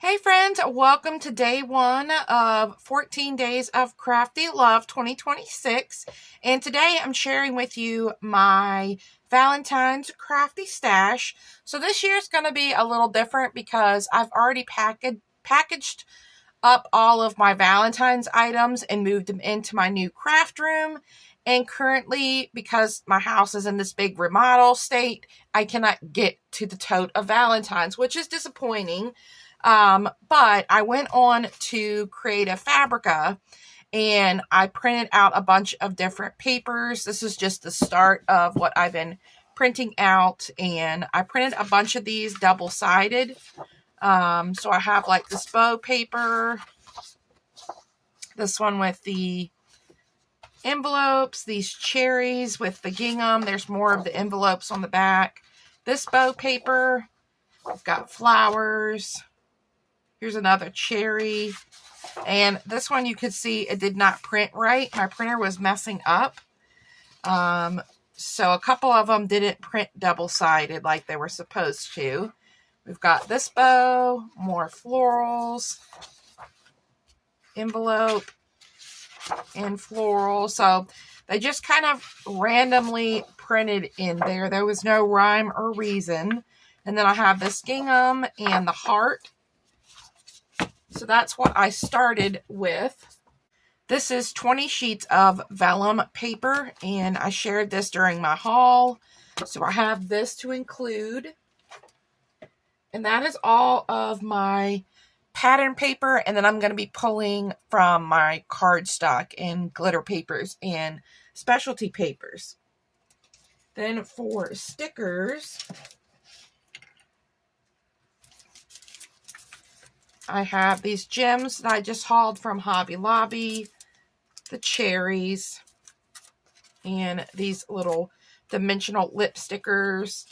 Hey friends, welcome to day one of 14 days of Crafty Love 2026. And today I'm sharing with you my Valentine's crafty stash. So this year is going to be a little different because I've already packaged up all of my Valentine's items and moved them into my new craft room. And currently, because my house is in this big remodel state, I cannot get to the tote of Valentine's, which is disappointing. But I went on to Creative Fabrica and I printed out a bunch of different papers. This is just the start of what I've been printing out, and I printed a bunch of these double-sided. So I have like this bow paper, this one with the envelopes, these cherries with the gingham. There's more of the envelopes on the back. This bow paper, I've got flowers. Here's another cherry. And this one you could see it did not print right. My printer was messing up. So a couple of them didn't print double-sided like they were supposed to. We've got this bow, more florals, envelope, and floral. So they just kind of randomly printed in there. There was no rhyme or reason. And then I have this gingham and the heart. So that's what I started with. This is 20 sheets of vellum paper, and I shared this during my haul. So I have this to include. And that is all of my pattern paper, and then I'm going to be pulling from my cardstock and glitter papers and specialty papers. Then for stickers, I have these gems that I just hauled from Hobby Lobby, the cherries, and these little dimensional lip stickers.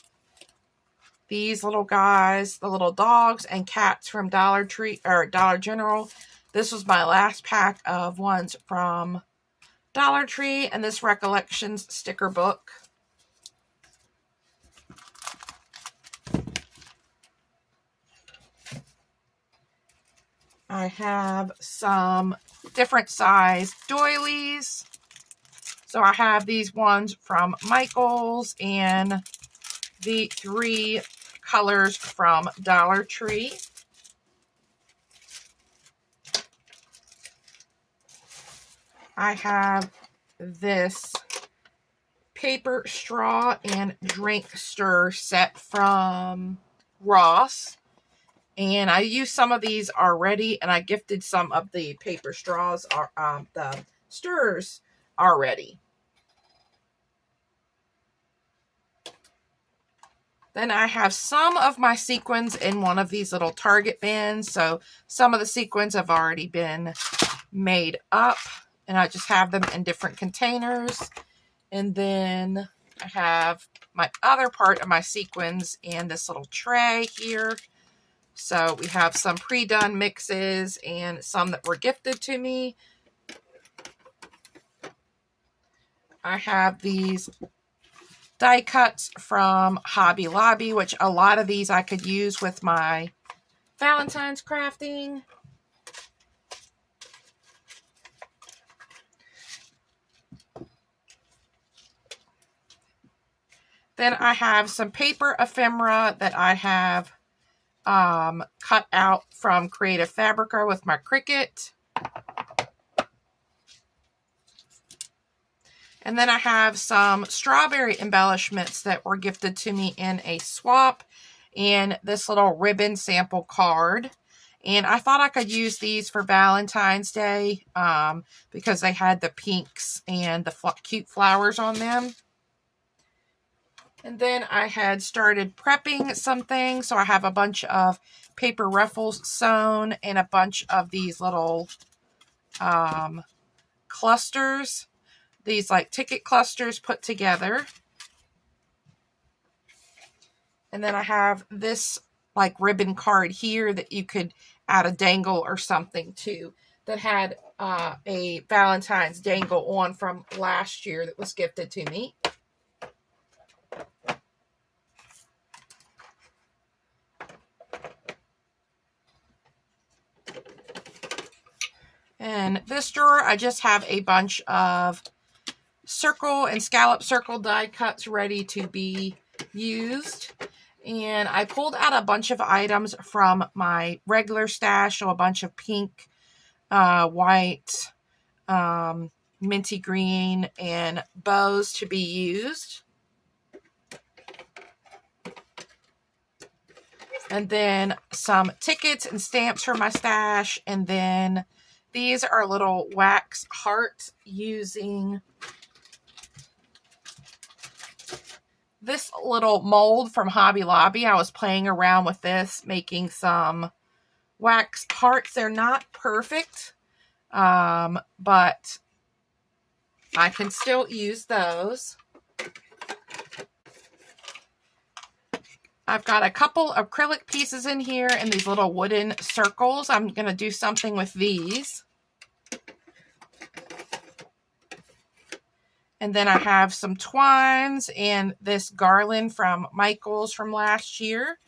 These little guys, the little dogs and cats from Dollar Tree or Dollar General. This was my last pack of ones from Dollar Tree, and this Recollections sticker book. I have some different size doilies. So I have these ones from Michael's and the 3 colors from Dollar Tree. I have this paper straw and drink stir set from Ross. And I used some of these already, and I gifted some of the paper straws, the stirrers already. Then I have some of my sequins in one of these little Target bins. So some of the sequins have already been made up, and I just have them in different containers. And then I have my other part of my sequins in this little tray here. So we have some pre-done mixes and some that were gifted to me. I have these die cuts from Hobby Lobby, which a lot of these I could use with my Valentine's crafting. Then I have some paper ephemera that I have cut out from Creative Fabrica with my Cricut. And then I have some strawberry embellishments that were gifted to me in a swap and this little ribbon sample card. And I thought I could use these for Valentine's Day because they had the pinks and the cute flowers on them. And then I had started prepping some things. So I have a bunch of paper ruffles sewn and a bunch of these little clusters. These like ticket clusters put together. And then I have this like ribbon card here that you could add a dangle or something to, that had a Valentine's dangle on from last year that was gifted to me. In this drawer, I just have a bunch of circle and scallop circle die cuts ready to be used. And I pulled out a bunch of items from my regular stash, so a bunch of pink, white, minty green, and bows to be used. And then some tickets and stamps for my stash. And then these are little wax hearts using this little mold from Hobby Lobby. I was playing around with this, making some wax hearts. They're not perfect, but I can still use those. I've got a couple of acrylic pieces in here and these little wooden circles. I'm going to do something with these. And then I have some twines and this garland from Michael's from last year.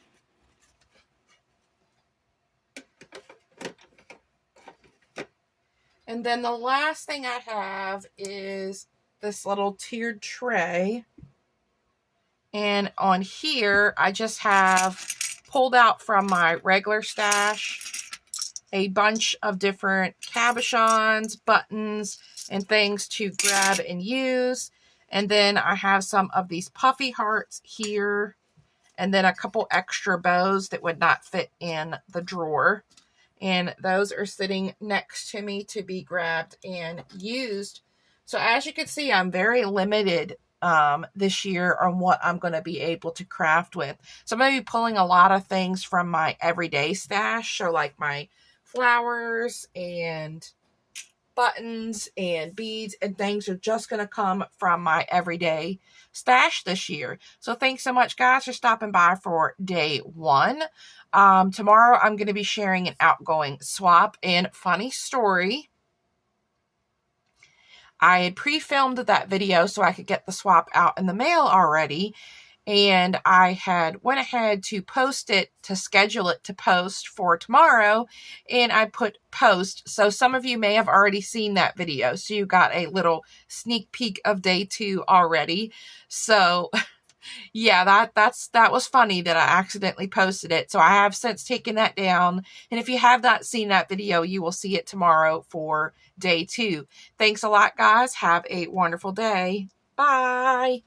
And then the last thing I have is this little tiered tray. And on here, I just have pulled out from my regular stash a bunch of different cabochons, buttons, and things to grab and use. And then I have some of these puffy hearts here, and then a couple extra bows that would not fit in the drawer. And those are sitting next to me to be grabbed and used. So as you can see, I'm very limited this year on what I'm going to be able to craft with. So I'm going to be pulling a lot of things from my everyday stash. So like my flowers and buttons and beads and things are just going to come from my everyday stash this year. So thanks so much, guys, for stopping by for day one. Tomorrow I'm going to be sharing an outgoing swap and funny story. I had pre-filmed that video so I could get the swap out in the mail already, and I had went ahead to post it, to schedule it to post for tomorrow, and I put post. So some of you may have already seen that video, so you got a little sneak peek of day 2 already. So yeah, that was funny that I accidentally posted it. So I have since taken that down. And if you have not seen that video, you will see it tomorrow for day 2. Thanks a lot, guys. Have a wonderful day. Bye.